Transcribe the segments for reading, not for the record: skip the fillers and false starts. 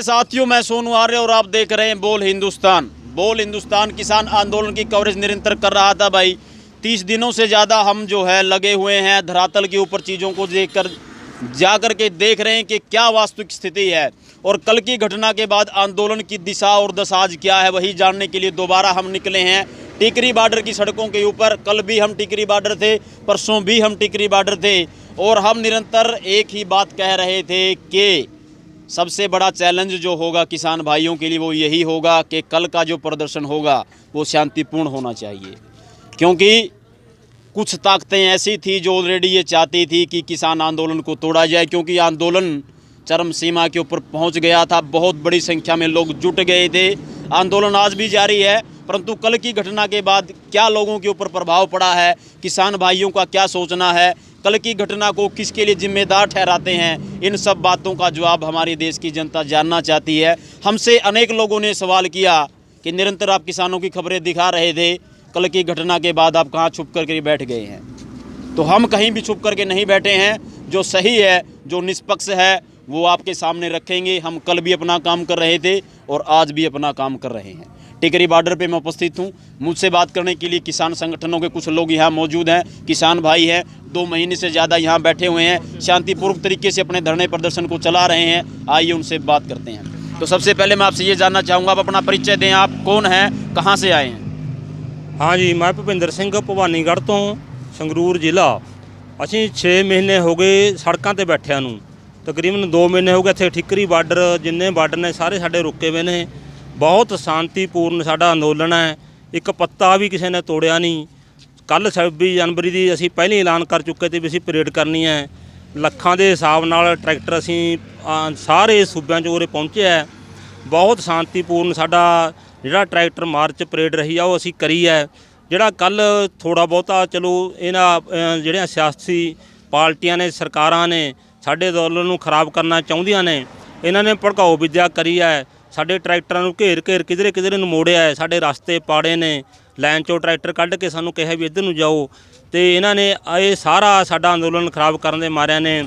साथियों, मैं सोनू आर्य और आप देख रहे हैं बोल हिंदुस्तान। बोल हिंदुस्तान किसान आंदोलन की कवरेज निरंतर कर रहा था भाई। 30 दिनों से ज़्यादा हम जो है लगे हुए हैं धरातल के ऊपर, चीज़ों को देखकर जाकर के देख रहे हैं कि क्या वास्तविक स्थिति है। और कल की घटना के बाद आंदोलन की दिशा और दशा आज क्या है, वही जानने के लिए दोबारा हम निकले हैं टिकरी बॉर्डर की सड़कों के ऊपर। कल भी हम टिकरी बॉर्डर थे, परसों भी हम टिकरी बॉर्डर थे, और हम निरंतर एक ही बात कह रहे थे कि सबसे बड़ा चैलेंज जो होगा किसान भाइयों के लिए वो यही होगा कि कल का जो प्रदर्शन होगा वो शांतिपूर्ण होना चाहिए। क्योंकि कुछ ताकतें ऐसी थी जो ऑलरेडी ये चाहती थी कि किसान आंदोलन को तोड़ा जाए, क्योंकि आंदोलन चरम सीमा के ऊपर पहुंच गया था। बहुत बड़ी संख्या में लोग जुट गए थे। आंदोलन आज भी जारी है, परंतु कल की घटना के बाद क्या लोगों के ऊपर प्रभाव पड़ा है, किसान भाइयों का क्या सोचना है, कल की घटना को किसके लिए जिम्मेदार ठहराते हैं, इन सब बातों का जवाब हमारी देश की जनता जानना चाहती है। हमसे अनेक लोगों ने सवाल किया कि निरंतर आप किसानों की खबरें दिखा रहे थे, कल की घटना के बाद आप कहाँ छुप करके बैठ गए हैं। तो हम कहीं भी छुप करके नहीं बैठे हैं। जो सही है, जो निष्पक्ष है, वो आपके सामने रखेंगे। हम कल भी अपना काम कर रहे थे और आज भी अपना काम कर रहे हैं। टिकरी बॉर्डर पे मैं उपस्थित हूँ। मुझसे बात करने के लिए किसान संगठनों के कुछ लोग यहाँ मौजूद हैं, किसान भाई हैं। 2 महीने से ज़्यादा यहाँ बैठे हुए हैं, शांतिपूर्वक तरीके से अपने धरने प्रदर्शन को चला रहे हैं। आइए उनसे बात करते हैं। तो सबसे पहले मैं आपसे ये जानना चाहूँगा, आप अपना परिचय दें, आप कौन हैं, कहाँ से आए हैं? हाँ जी, मैं भुपिंदर सिंह ਭਵਾਨੀਗੜ੍ਹ ਤੋਂ ਸੰਗਰੂਰ ਜ਼ਿਲ੍ਹਾ। ਅਸੀਂ 6 ਮਹੀਨੇ ਹੋ ਗਏ ਸੜਕਾਂ ਤੇ ਬੈਠਿਆਂ ਨੂੰ। ਤਕਰੀਬਨ 2 ਮਹੀਨੇ ਹੋ ਗਏ ਇੱਥੇ ਠਿਕਰੀ ਬਾਰਡਰ, ਜਿੰਨੇ ਬਾਰਡਰ ਨੇ ਸਾਰੇ ਸਾਡੇ ਰੁਕੇ ਹੋਏ ਨੇ। ਬਹੁਤ ਸ਼ਾਂਤੀਪੂਰਨ ਸਾਡਾ ਅੰਦੋਲਨ ਹੈ, ਇੱਕ ਪੱਤਾ ਵੀ ਕਿਸੇ ਨੇ ਤੋੜਿਆ ਨਹੀਂ। ਕੱਲ੍ਹ 26 ਜਨਵਰੀ ਦੀ ਅਸੀਂ ਪਹਿਲਾਂ ਐਲਾਨ ਕਰ ਚੁੱਕੇ ਤੇ ਵੀ ਅਸੀਂ ਪਰੇਡ ਕਰਨੀ ਹੈ। ਲੱਖਾਂ ਦੇ ਹਿਸਾਬ ਨਾਲ ਟਰੈਕਟਰ ਅਸੀਂ ਸਾਰੇ ਸੂਬਿਆਂ 'ਚ ਉਰੇ ਪਹੁੰਚੇ ਹੈ। ਬਹੁਤ ਸ਼ਾਂਤੀਪੂਰਨ ਸਾਡਾ ਜਿਹੜਾ ਟਰੈਕਟਰ ਮਾਰਚ ਪਰੇਡ ਰਹੀ ਆ ਉਹ ਅਸੀਂ ਕਰੀ ਹੈ। ਜਿਹੜਾ ਕੱਲ ਥੋੜ੍ਹਾ ਬਹੁਤਾ ਚਲੋ ਇਹਨਾਂ ਜਿਹੜੀਆਂ ਸਿਆਸੀ ਪਾਰਟੀਆਂ ਨੇ, ਸਰਕਾਰਾਂ ਨੇ ਸਾਡੇ ਅੰਦੋਲਨ ਨੂੰ ਖਰਾਬ ਕਰਨਾ ਚਾਹੁੰਦੀਆਂ ਨੇ, ਇਹਨਾਂ ਨੇ ਭੜਕਾਊ ਵਿਦਿਆ ਕਰੀ ਹੈ। ਸਾਡੇ ਟਰੈਕਟਰਾਂ ਨੂੰ ਘੇਰ ਕਿਧਰੇ ਨੂੰ ਮੋੜਿਆ ਹੈ, ਸਾਡੇ ਰਸਤੇ ਪਾੜੇ ਨੇ, ਲਾਈਨ 'ਚੋਂ ਟਰੈਕਟਰ ਕੱਢ ਕੇ ਸਾਨੂੰ ਕਿਹਾ ਵੀ ਇੱਧਰ ਨੂੰ ਜਾਓ। ਅਤੇ ਇਹਨਾਂ ਨੇ ਇਹ ਸਾਰਾ ਸਾਡਾ ਅੰਦੋਲਨ ਖਰਾਬ ਕਰਨ ਦੇ ਮਾਰਿਆਂ ਨੇ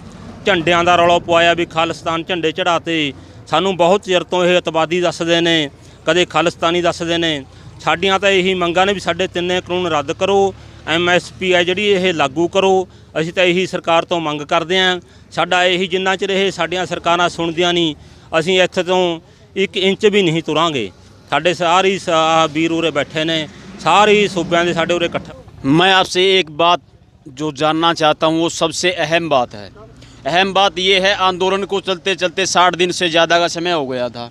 ਝੰਡਿਆਂ ਦਾ ਰੌਲਾ ਪਵਾਇਆ ਵੀ ਖਾਲਿਸਤਾਨ ਝੰਡੇ ਚੜ੍ਹਾਤੇ। ਸਾਨੂੰ ਬਹੁਤ ਚਿਰ ਤੋਂ ਇਹ ਅਤਿਵਾਦੀ ਦੱਸਦੇ ਨੇ, ਕਦੇ ਖਾਲਿਸਤਾਨੀ ਦੱਸਦੇ ਨੇ। ਸਾਡੀਆਂ ਤਾਂ ਇਹੀ ਮੰਗਾਂ ਨੇ ਵੀ ਸਾਡੇ 3 ਕਾਨੂੰਨ ਰੱਦ ਕਰੋ, MSP ਹੈ ਜਿਹੜੀ ਇਹ ਲਾਗੂ ਕਰੋ। ਅਸੀਂ ਤਾਂ ਇਹੀ ਸਰਕਾਰ ਤੋਂ ਮੰਗ ਕਰਦੇ ਹਾਂ। ਸਾਡਾ ਇਹੀ ਜਿੰਨਾ ਚਿਰ ਇਹ ਸਾਡੀਆਂ ਸਰਕਾਰਾਂ ਸੁਣਦੀਆਂ ਨਹੀਂ, ਅਸੀਂ ਇੱਥੇ ਤੋਂ 1 ਇੰਚ ਵੀ ਨਹੀਂ ਤੁਰਾਂਗੇ। ਸਾਡੇ ਸਾਰੇ ਵੀਰ ਉਰੇ बैठे ने, सारे सूबे के साढ़े उरे इकट्ठा। मैं आपसे एक बात जो जानना चाहता हूँ, वो सबसे अहम बात है। अहम बात ये है, आंदोलन को चलते चलते 60 दिन से ज़्यादा का समय हो गया था।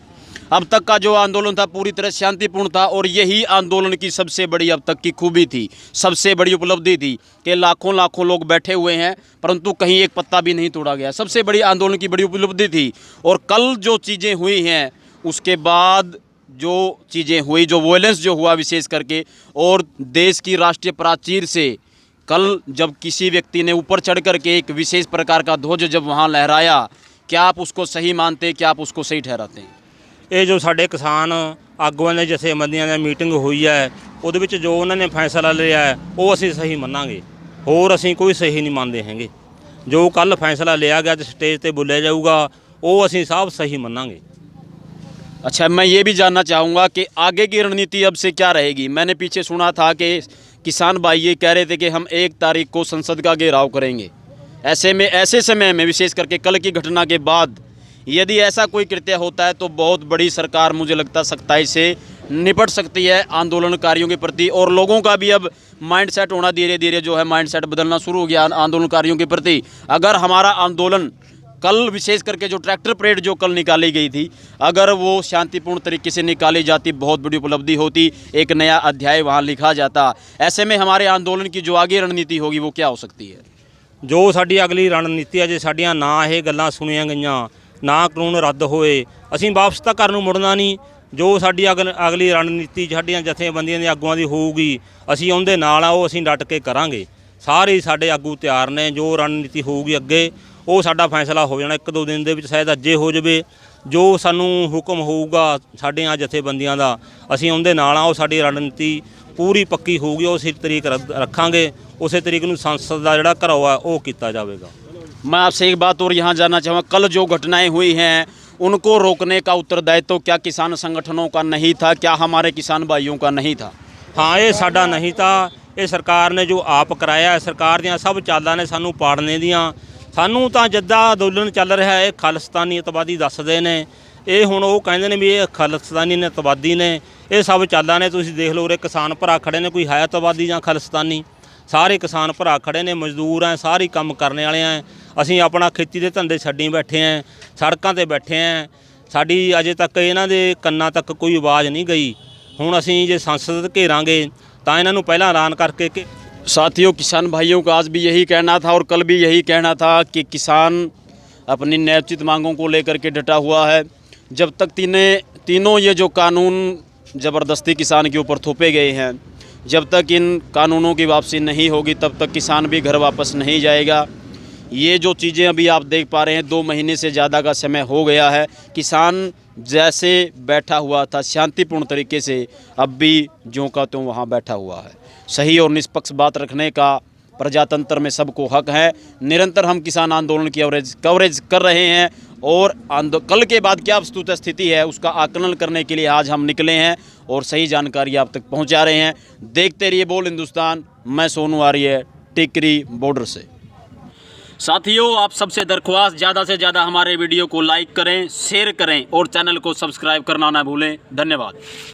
अब तक का जो आंदोलन था पूरी तरह शांतिपूर्ण था, और यही आंदोलन की सबसे बड़ी अब तक की खूबी थी, सबसे बड़ी उपलब्धि थी कि लाखों लाखों लोग बैठे हुए हैं, परंतु कहीं एक पत्ता भी नहीं तोड़ा गया। सबसे बड़ी आंदोलन की बड़ी उपलब्धि थी। और कल जो चीज़ें हुई हैं, उसके बाद जो चीज़ें हुई, जो वायलेंस जो हुआ विशेष करके, और देश की राष्ट्रीय प्राचीर से कल जब किसी व्यक्ति ने ऊपर चढ़ करके एक विशेष प्रकार का ध्वज जब वहाँ लहराया, क्या आप उसको सही मानते हैं, क्या आप उसको सही ठहराते हैं? ਇਹ ਜੋ ਸਾਡੇ ਕਿਸਾਨ ਆਗੂਆਂ ਦੇ ਜਥੇਬੰਦੀਆਂ ਦੀ ਮੀਟਿੰਗ ਹੋਈ ਹੈ, ਉਹਦੇ ਵਿੱਚ ਜੋ ਉਹਨਾਂ ਨੇ ਫੈਸਲਾ ਲਿਆ ਹੈ ਉਹ ਅਸੀਂ ਸਹੀ ਮੰਨਾਂਗੇ। ਹੋਰ ਅਸੀਂ ਕੋਈ ਸਹੀ ਨਹੀਂ ਮੰਨਦੇ ਹੈਗੇ। ਜੋ ਕੱਲ ਫੈਸਲਾ ਲਿਆ ਗਿਆ ਤੇ ਸਟੇਜ ਤੇ ਬੋਲਿਆ ਜਾਊਗਾ ਉਹ ਅਸੀਂ ਸਭ सही ਮੰਨਾਂਗੇ। अच्छा, मैं ये भी जानना चाहूँगा कि आगे की रणनीति अब से क्या रहेगी। मैंने पीछे सुना था कि किसान भाई ये कह रहे थे कि हम 1 तारीख को संसद का घेराव करेंगे। ऐसे में, ऐसे समय में, विशेष करके कल की घटना के बाद यदि ऐसा कोई कृत्य होता है तो बहुत बड़ी सरकार मुझे लगता सख्ताई से निपट सकती है आंदोलनकारियों के प्रति। और लोगों का भी अब माइंडसेट होना धीरे धीरे जो है माइंडसेट बदलना शुरू हो गया आंदोलनकारियों के प्रति। अगर हमारा आंदोलन कल विशेष करके जो ट्रैक्टर परेड जो कल निकाली गई थी, अगर वो शांतिपूर्ण तरीके से निकाली जाती, बहुत बड़ी उपलब्धि होती, एक नया अध्याय वहाँ लिखा जाता। ऐसे में हमारे आंदोलन की जो आगे रणनीति होगी वो क्या हो सकती है? जो साडी अगली रणनीति है, जे साडियां ना ये गल्लां सुनियां गईयां, ना कानून रद्द होए, असीं वापस तां घर नूं मुड़ना नहीं। जो साडी अगली रणनीति साडियां जथेबंदियां दी आगूआं दी होऊगी, असीं उहदे नाल आ, ਉਹ ਅਸੀਂ डट के करांगे। ਸਾਰੇ ਸਾਡੇ ਆਗੂ ਤਿਆਰ ਨੇ। ਜੋ रणनीति ਹੋਊਗੀ ਅੱਗੇ ਉਹ ਸਾਡਾ ਫੈਸਲਾ ਹੋ ਜਾਣਾ 1-2 ਦਿਨ ਦੇ ਵਿੱਚ, ਸ਼ਾਇਦ ਅੱਜੇ ਹੋ ਜਾਵੇ। ਜੋ ਸਾਨੂੰ ਹੁਕਮ ਹੋਊਗਾ ਸਾਡੀਆਂ ਜਥੇਬੰਦੀਆਂ ਦਾ, ਅਸੀਂ ਉਹਦੇ ਨਾਲ ਆ। ਉਹ ਸਾਡੀ ਰਣਨੀਤੀ ਪੂਰੀ ਪੱਕੀ ਹੋਊਗੀ, ਉਸੇ ਤਰੀਕ ਰੱਖਾਂਗੇ। ਉਸੇ ਤਰੀਕ ਨੂੰ ਸੰਸਦ ਦਾ ਜਿਹੜਾ ਘਰਾਓ ਆ ਉਹ ਕੀਤਾ ਜਾਵੇਗਾ। मैं आपसे एक बात और यहाँ जानना चाहूँगा, कल जो घटनाएं हुई हैं उनको रोकने का उत्तरदायित्व क्या किसान संगठनों का नहीं था, क्या हमारे किसान भाइयों का नहीं था? ਹਾਂ ਇਹ ਸਾਡਾ ਨਹੀਂ ਤਾਂ, ਇਹ ਸਰਕਾਰ ਨੇ ਜੋ ਆਪ ਕਰਾਇਆ ਹੈ। ਸਰਕਾਰ ਦੀਆਂ ਸਭ ਚਾਲਾਂ ਨੇ ਸਾਨੂੰ ਪਾੜਨੇ ਦੀਆਂ। ਸਾਨੂੰ ਤਾਂ ਜਿੱਦਾਂ ਅੰਦੋਲਨ ਚੱਲ ਰਿਹਾ ਇਹ ਖਾਲਿਸਤਾਨੀ ਅਤਵਾਦੀ ਦੱਸਦੇ ਨੇ। ਇਹ ਹੁਣ ਉਹ ਕਹਿੰਦੇ ਨੇ ਵੀ ਇਹ ਖਾਲਿਸਤਾਨੀ ਨੇ, ਅਤਵਾਦੀ ਨੇ। ਇਹ ਸਭ ਚਾਲਾਂ ਨੇ। ਤੁਸੀਂ ਦੇਖ ਲਓ ਉਰੇ ਕਿਸਾਨ ਭਰਾ ਖੜੇ ਨੇ, ਕੋਈ ਹੈ ਅਤਵਾਦੀ ਜਾਂ ਖਾਲਿਸਤਾਨੀ? ਸਾਰੇ ਕਿਸਾਨ ਭਰਾ ਖੜੇ ਨੇ, ਮਜ਼ਦੂਰ ਆ, ਸਾਰੇ ਕੰਮ ਕਰਨ ਵਾਲੇ ਆ। ਅਸੀਂ ਆਪਣਾ ਖੇਤੀ ਦੇ ਧੰਦੇ ਛੱਡੀ ਬੈਠੇ ਆ, ਸੜਕਾਂ ਤੇ ਬੈਠੇ ਆ। ਸਾਡੀ ਅਜੇ ਤੱਕ ਇਹਨਾਂ ਦੇ ਕੰਨਾਂ ਤੱਕ ਕੋਈ ਆਵਾਜ਼ ਨਹੀਂ ਗਈ। ਹੁਣ ਅਸੀਂ ਜੇ ਸੰਸਦ ਘੇਰਾਂਗੇ ਤਾਂ ਇਹਨਾਂ ਨੂੰ ਪਹਿਲਾਂ ਐਲਾਨ ਕਰਕੇ कि साथियों, किसान भाइयों का आज भी यही कहना था और कल भी यही कहना था कि किसान अपनी न्यायोचित मांगों को लेकर के डटा हुआ है। जब तक तीनों ये जो कानून ज़बरदस्ती किसान के ऊपर थोपे गए हैं, जब तक इन कानूनों की वापसी नहीं होगी तब तक किसान भी घर वापस नहीं जाएगा। ये जो चीज़ें अभी आप देख पा रहे हैं, 2 महीने से ज़्यादा का समय हो गया है। किसान जैसे बैठा हुआ था शांतिपूर्ण तरीके से, अब भी ज्यों का त्यों वहाँ बैठा हुआ है। सही और निष्पक्ष बात रखने का प्रजातंत्र में सबको हक है। निरंतर हम किसान आंदोलन की कवरेज कर रहे हैं और कल के बाद क्या वस्तुत स्थिति है उसका आकलन करने के लिए आज हम निकले हैं और सही जानकारी आप तक पहुंचा रहे हैं। देखते रहिए बोल हिंदुस्तान। मैं सोनू आर्य, टिकरी बॉर्डर से। साथियों, आप सबसे दरख्वास्त ज़्यादा से ज़्यादा हमारे वीडियो को लाइक करें, शेयर करें और चैनल को सब्सक्राइब करना ना भूलें। धन्यवाद।